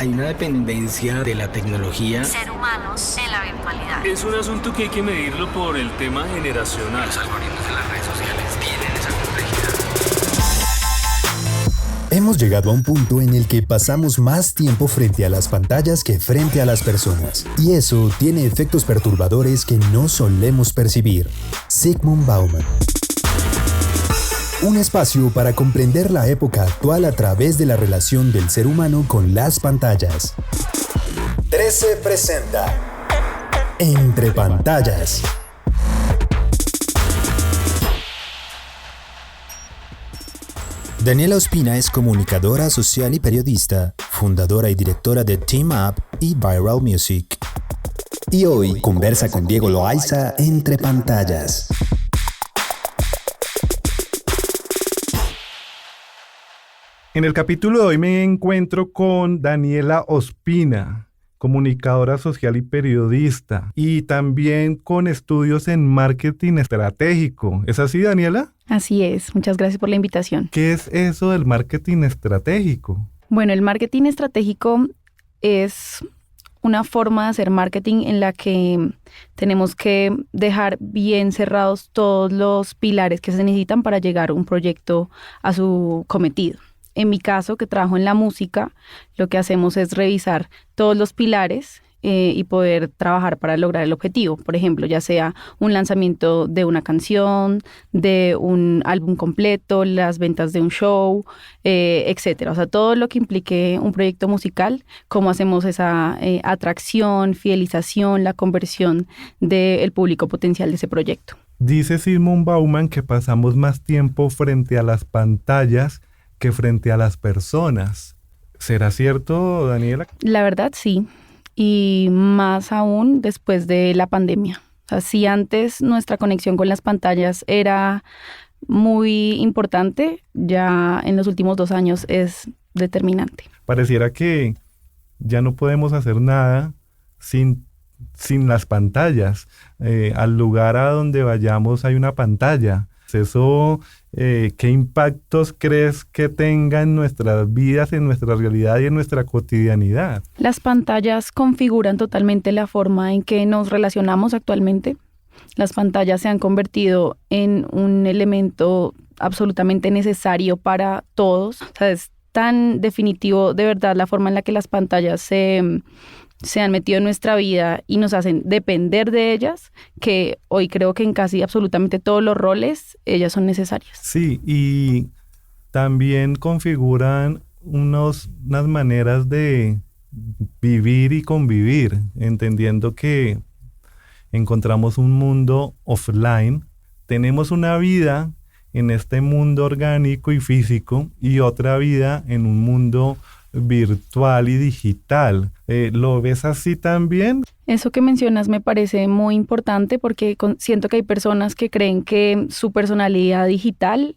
Hay una dependencia de la tecnología. Ser humanos en la virtualidad. Es un asunto que hay que medirlo por el tema generacional. Los algoritmos de las redes sociales tienen esa complejidad. Hemos llegado a un punto en el que pasamos más tiempo frente a las pantallas que frente a las personas. Y eso tiene efectos perturbadores que no solemos percibir. Zygmunt Bauman. Un espacio para comprender la época actual a través de la relación del ser humano con las pantallas. 13 presenta Entre Pantallas. Daniela Ospina es comunicadora social y periodista, fundadora y directora de Team Up y Viral Music. Y hoy conversa con Diego Loaiza Entre Pantallas. En el capítulo de hoy me encuentro con Daniela Ospina, comunicadora social y periodista, y también con estudios en marketing estratégico. ¿Es así, Daniela? Así es, muchas gracias por la invitación. ¿Qué es eso del marketing estratégico? Bueno, el marketing estratégico es una forma de hacer marketing en la que tenemos que dejar bien cerrados todos los pilares que se necesitan para llegar un proyecto a su cometido. En mi caso, que trabajo en la música, lo que hacemos es revisar todos los pilares y poder trabajar para lograr el objetivo. Por ejemplo, ya sea un lanzamiento de una canción, de un álbum completo, las ventas de un show, etcétera. O sea, todo lo que implique un proyecto musical, cómo hacemos esa atracción, fidelización, la conversión del público potencial de ese proyecto. Dice Zygmunt Bauman que pasamos más tiempo frente a las pantallas que frente a las personas. ¿Será cierto, Daniela? La verdad, sí. Y más aún después de la pandemia. O sea, si antes nuestra conexión con las pantallas era muy importante, ya en los últimos 2 años es determinante. Pareciera que ya no podemos hacer nada sin las pantallas. Al lugar a donde vayamos hay una pantalla. Eso, ¿qué impactos crees que tenga en nuestras vidas, en nuestra realidad y en nuestra cotidianidad? Las pantallas configuran totalmente la forma en que nos relacionamos actualmente. Las pantallas se han convertido en un elemento absolutamente necesario para todos. O sea, es tan definitivo de verdad la forma en la que las pantallas se han metido en nuestra vida y nos hacen depender de ellas, que hoy creo que en casi absolutamente todos los roles ellas son necesarias. Sí, y también configuran unas maneras de vivir y convivir, entendiendo que encontramos un mundo offline, tenemos una vida en este mundo orgánico y físico y otra vida en un mundo virtual y digital. ¿Lo ves así también? Eso que mencionas me parece muy importante porque siento que hay personas que creen que su personalidad digital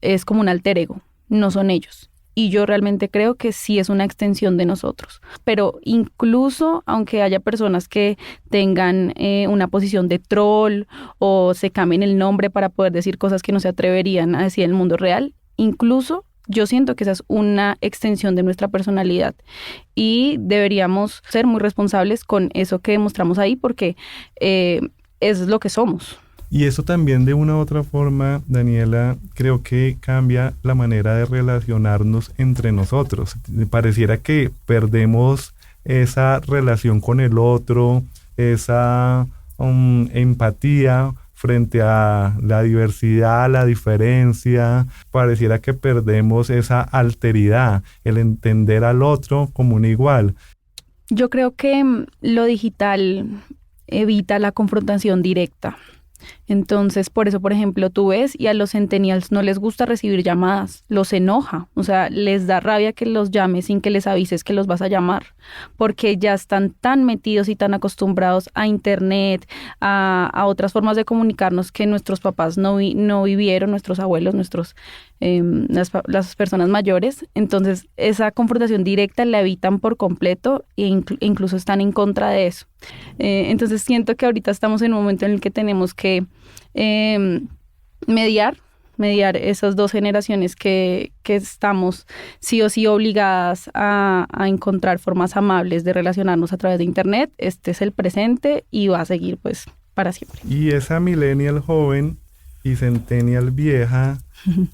es como un alter ego, no son ellos. Y yo realmente creo que sí es una extensión de nosotros. Pero incluso aunque haya personas que tengan una posición de troll o se cambien el nombre para poder decir cosas que no se atreverían a decir en el mundo real, incluso yo siento que esa es una extensión de nuestra personalidad y deberíamos ser muy responsables con eso que demostramos ahí porque es lo que somos. Y eso también de una u otra forma, Daniela, creo que cambia la manera de relacionarnos entre nosotros. Pareciera que perdemos esa relación con el otro, esa empatía frente a la diversidad, la diferencia. Pareciera que perdemos esa alteridad, el entender al otro como un igual. Yo creo que lo digital evita la confrontación directa. Entonces, por eso, por ejemplo, tú ves y a los centennials no les gusta recibir llamadas, los enoja, o sea, les da rabia que los llames sin que les avises que los vas a llamar, porque ya están tan metidos y tan acostumbrados a internet, a otras formas de comunicarnos que nuestros papás no vivieron, nuestros abuelos, las personas mayores. Entonces, esa confrontación directa la evitan por completo e incluso están en contra de eso. Entonces, siento que ahorita estamos en un momento en el que tenemos que mediar mediar esas dos generaciones que estamos sí o sí obligadas a encontrar formas amables de relacionarnos a través de Internet. Este es el presente y va a seguir pues para siempre. Y esa millennial joven y centennial vieja,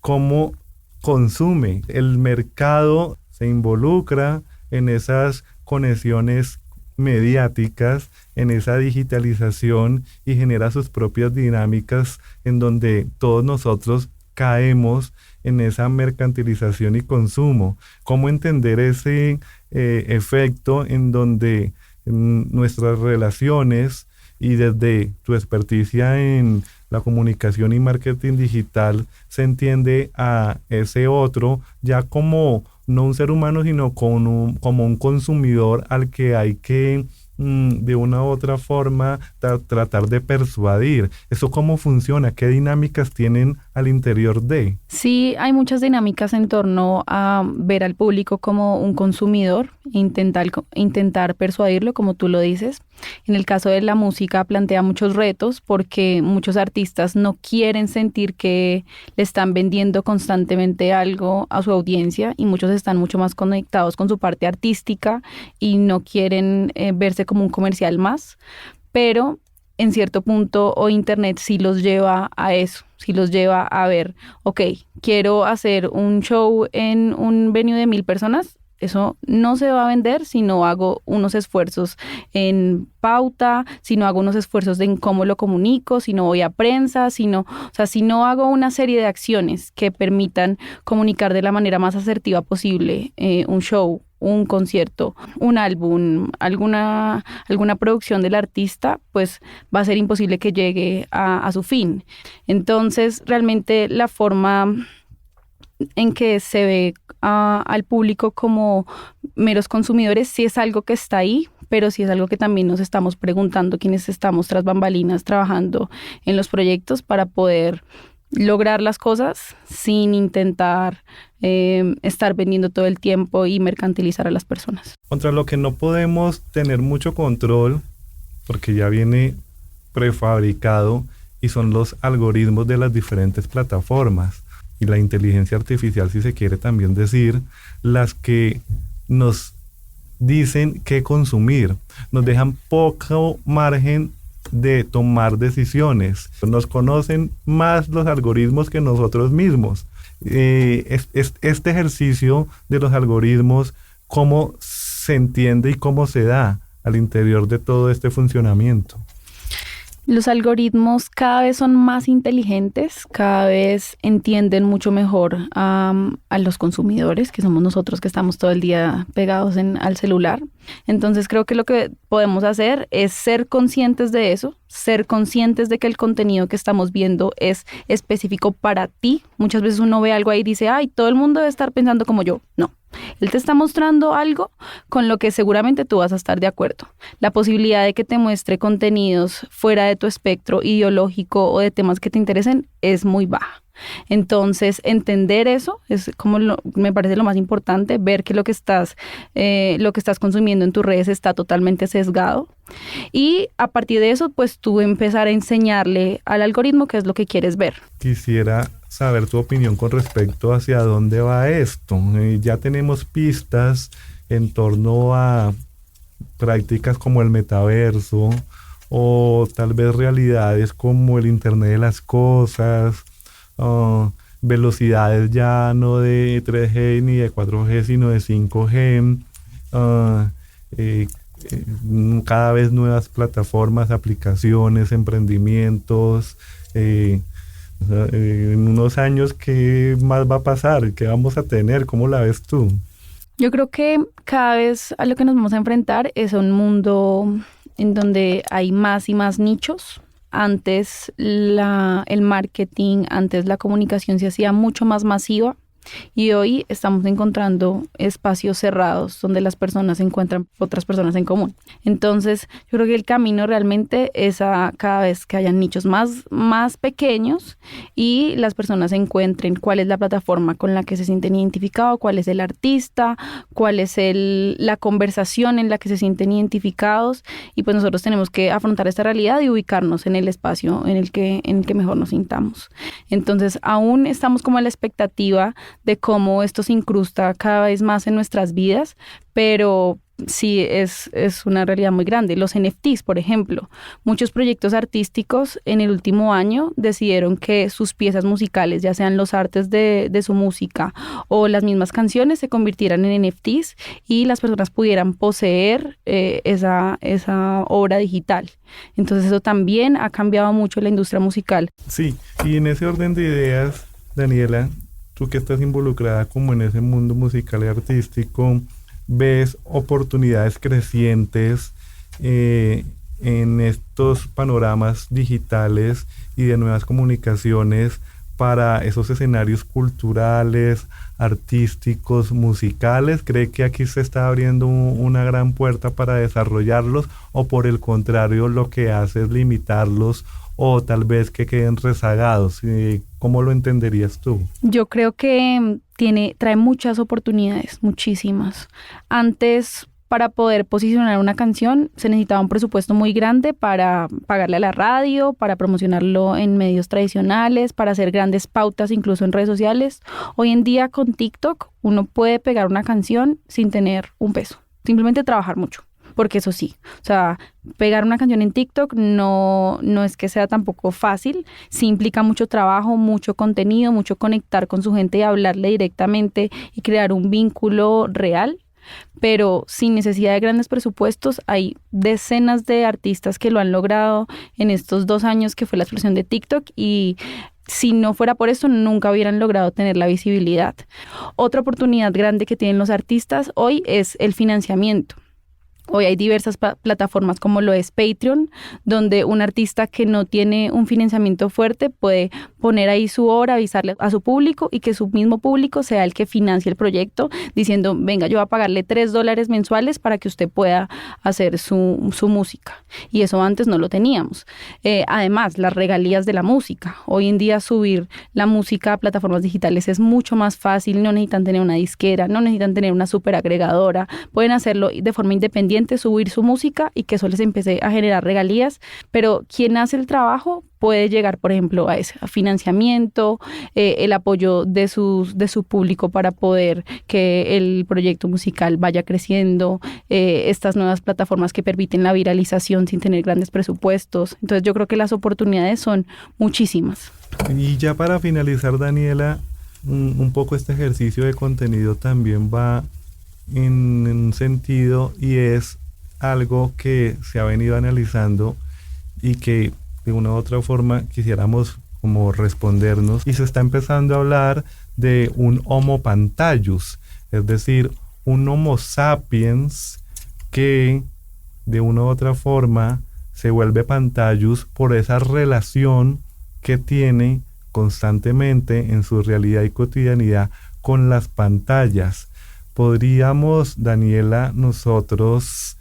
¿cómo consume? El mercado se involucra en esas conexiones mediáticas, en esa digitalización y genera sus propias dinámicas en donde todos nosotros caemos en esa mercantilización y consumo. ¿Cómo entender ese efecto en donde nuestras relaciones y desde tu experticia en la comunicación y marketing digital se entiende a ese otro ya como no un ser humano, sino como un consumidor al que hay que de una u otra forma tratar de persuadir? ¿Eso cómo funciona? ¿Qué dinámicas tienen al interior de? Sí, hay muchas dinámicas en torno a ver al público como un consumidor, intentar persuadirlo, como tú lo dices. En el caso de la música plantea muchos retos porque muchos artistas no quieren sentir que le están vendiendo constantemente algo a su audiencia y muchos están mucho más conectados con su parte artística y no quieren verse como un comercial más, pero en cierto punto o Internet sí los lleva a eso, sí los lleva a ver, ok, quiero hacer un show en un venue de 1,000 personas, eso no se va a vender si no hago unos esfuerzos en pauta, si no hago unos esfuerzos en cómo lo comunico, si no voy a prensa, si no hago una serie de acciones que permitan comunicar de la manera más asertiva posible un show, un concierto, un álbum, alguna producción del artista, pues va a ser imposible que llegue a su fin. Entonces, realmente la forma en que se ve al público como meros consumidores sí es algo que está ahí, pero sí es algo que también nos estamos preguntando quienes estamos tras bambalinas trabajando en los proyectos para poder lograr las cosas sin intentar estar vendiendo todo el tiempo y mercantilizar a las personas. Contra lo que no podemos tener mucho control, porque ya viene prefabricado, y son los algoritmos de las diferentes plataformas y la inteligencia artificial, si se quiere también decir, las que nos dicen qué consumir, nos dejan poco margen de tomar decisiones. Nos conocen más los algoritmos que nosotros mismos. Este ejercicio de los algoritmos, ¿cómo se entiende y cómo se da al interior de todo este funcionamiento? Los algoritmos cada vez son más inteligentes, cada vez entienden mucho mejor a los consumidores, que somos nosotros que estamos todo el día pegados al celular. Entonces creo que lo que podemos hacer es ser conscientes de eso, ser conscientes de que el contenido que estamos viendo es específico para ti. Muchas veces uno ve algo ahí y dice, ay, todo el mundo debe estar pensando como yo. No. Él te está mostrando algo con lo que seguramente tú vas a estar de acuerdo. La posibilidad de que te muestre contenidos fuera de tu espectro ideológico o de temas que te interesen es muy baja. Entonces, entender eso es como me parece lo más importante, ver que lo que estás consumiendo en tus redes está totalmente sesgado y a partir de eso, pues tú empezar a enseñarle al algoritmo qué es lo que quieres ver. Quisiera saber tu opinión con respecto hacia dónde va esto. Ya tenemos pistas en torno a prácticas como el metaverso o tal vez realidades como el Internet de las cosas, velocidades ya no de 3G ni de 4G sino de 5G, cada vez nuevas plataformas, aplicaciones, emprendimientos. En unos años, ¿qué más va a pasar? ¿Qué vamos a tener? ¿Cómo la ves tú? Yo creo que cada vez a lo que nos vamos a enfrentar es a un mundo en donde hay más y más nichos. Antes el marketing, antes la comunicación se hacía mucho más masiva. Y hoy estamos encontrando espacios cerrados donde las personas encuentran otras personas en común. Entonces, yo creo que el camino realmente es a cada vez que hayan nichos más pequeños y las personas encuentren cuál es la plataforma con la que se sienten identificados, cuál es el artista, cuál es la conversación en la que se sienten identificados, y pues nosotros tenemos que afrontar esta realidad y ubicarnos en el espacio en el que mejor nos sintamos. Entonces, aún estamos como a la expectativa de cómo esto se incrusta cada vez más en nuestras vidas, pero sí es una realidad muy grande. Los NFTs, por ejemplo, muchos proyectos artísticos en el último año decidieron que sus piezas musicales, ya sean los artes de su música o las mismas canciones, se convirtieran en NFTs y las personas pudieran poseer esa obra digital. Entonces eso también ha cambiado mucho la industria musical. Sí, y en ese orden de ideas, Daniela, tú que estás involucrada como en ese mundo musical y artístico, ¿ves oportunidades crecientes en estos panoramas digitales y de nuevas comunicaciones para esos escenarios culturales, artísticos, musicales? ¿Cree que aquí se está abriendo una gran puerta para desarrollarlos, o por el contrario lo que hace es limitarlos o tal vez que queden rezagados? ¿Cómo lo entenderías tú? Yo creo que trae muchas oportunidades, muchísimas. Antes, para poder posicionar una canción, se necesitaba un presupuesto muy grande para pagarle a la radio, para promocionarlo en medios tradicionales, para hacer grandes pautas incluso en redes sociales. Hoy en día con TikTok uno puede pegar una canción sin tener un peso, simplemente trabajar mucho. Porque eso sí, o sea, pegar una canción en TikTok no es que sea tampoco fácil, sí implica mucho trabajo, mucho contenido, mucho conectar con su gente y hablarle directamente y crear un vínculo real, pero sin necesidad de grandes presupuestos. Hay decenas de artistas que lo han logrado en estos 2 años que fue la explosión de TikTok, y si no fuera por eso, nunca hubieran logrado tener la visibilidad. Otra oportunidad grande que tienen los artistas hoy es el financiamiento. Hoy hay diversas plataformas como lo es Patreon, donde un artista que no tiene un financiamiento fuerte puede poner ahí su obra, avisarle a su público y que su mismo público sea el que financie el proyecto, diciendo, venga, yo voy a pagarle $3 mensuales para que usted pueda hacer su música. Y eso antes no lo teníamos. Además, las regalías de la música. Hoy en día subir la música a plataformas digitales es mucho más fácil, no necesitan tener una disquera, no necesitan tener una super agregadora, pueden hacerlo de forma independiente, subir su música y que eso les empiece a generar regalías, pero quien hace el trabajo puede llegar, por ejemplo, a ese financiamiento, el apoyo de su público para poder que el proyecto musical vaya creciendo, estas nuevas plataformas que permiten la viralización sin tener grandes presupuestos. Entonces yo creo que las oportunidades son muchísimas. Y ya para finalizar, Daniela, un poco este ejercicio de contenido también va en un sentido, y es algo que se ha venido analizando y que de una u otra forma quisiéramos como respondernos, y se está empezando a hablar de un Homo pantallus, es decir, un Homo sapiens que de una u otra forma se vuelve pantallus por esa relación que tiene constantemente en su realidad y cotidianidad con las pantallas. ¿Podríamos, Daniela, nosotros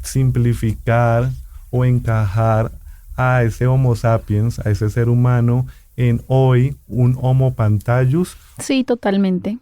simplificar o encajar a ese Homo sapiens, a ese ser humano, en hoy un Homo pantallus? Sí, totalmente.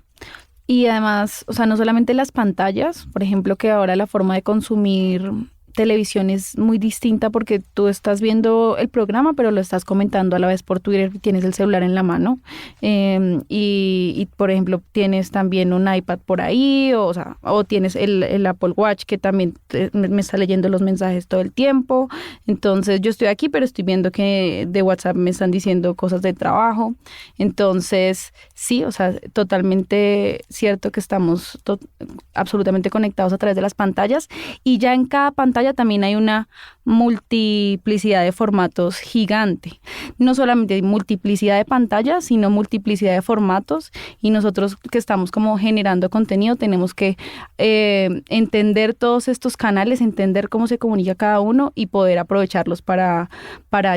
Y además, o sea, no solamente las pantallas, por ejemplo, que ahora la forma de consumir televisión es muy distinta porque tú estás viendo el programa, pero lo estás comentando a la vez por Twitter, tienes el celular en la mano, y por ejemplo, tienes también un iPad por ahí, o tienes el Apple Watch que también me está leyendo los mensajes todo el tiempo. Entonces, yo estoy aquí, pero estoy viendo que de WhatsApp me están diciendo cosas de trabajo. Entonces, sí, o sea, totalmente cierto que estamos absolutamente conectados a través de las pantallas, y ya en cada pantalla también hay una multiplicidad de formatos gigante. No solamente hay multiplicidad de pantallas, sino multiplicidad de formatos, y nosotros que estamos como generando contenido tenemos que entender todos estos canales, entender cómo se comunica cada uno y poder aprovecharlos para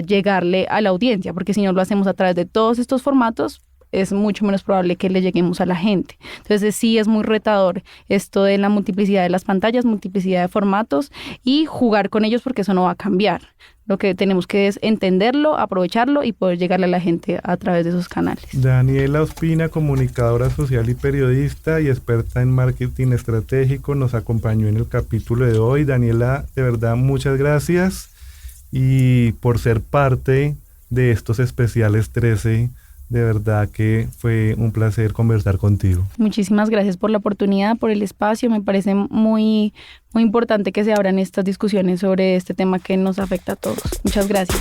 llegarle a la audiencia, porque si no lo hacemos a través de todos estos formatos, es mucho menos probable que le lleguemos a la gente. Entonces sí es muy retador esto de la multiplicidad de las pantallas, multiplicidad de formatos y jugar con ellos porque eso no va a cambiar. Lo que tenemos que es entenderlo, aprovecharlo y poder llegarle a la gente a través de esos canales. Daniela Ospina, comunicadora social y periodista y experta en marketing estratégico, nos acompañó en el capítulo de hoy. Daniela, de verdad, muchas gracias y por ser parte de estos especiales 13. De verdad que fue un placer conversar contigo. Muchísimas gracias por la oportunidad, por el espacio. Me parece muy, muy importante que se abran estas discusiones sobre este tema que nos afecta a todos. Muchas gracias.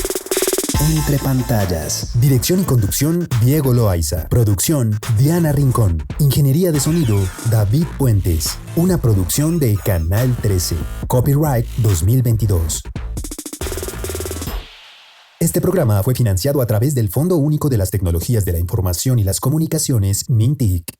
Entre pantallas. Dirección y conducción, Diego Loaiza. Producción, Diana Rincón. Ingeniería de sonido, David Puentes. Una producción de Canal 13. Copyright 2022. Este programa fue financiado a través del Fondo Único de las Tecnologías de la Información y las Comunicaciones, MINTIC.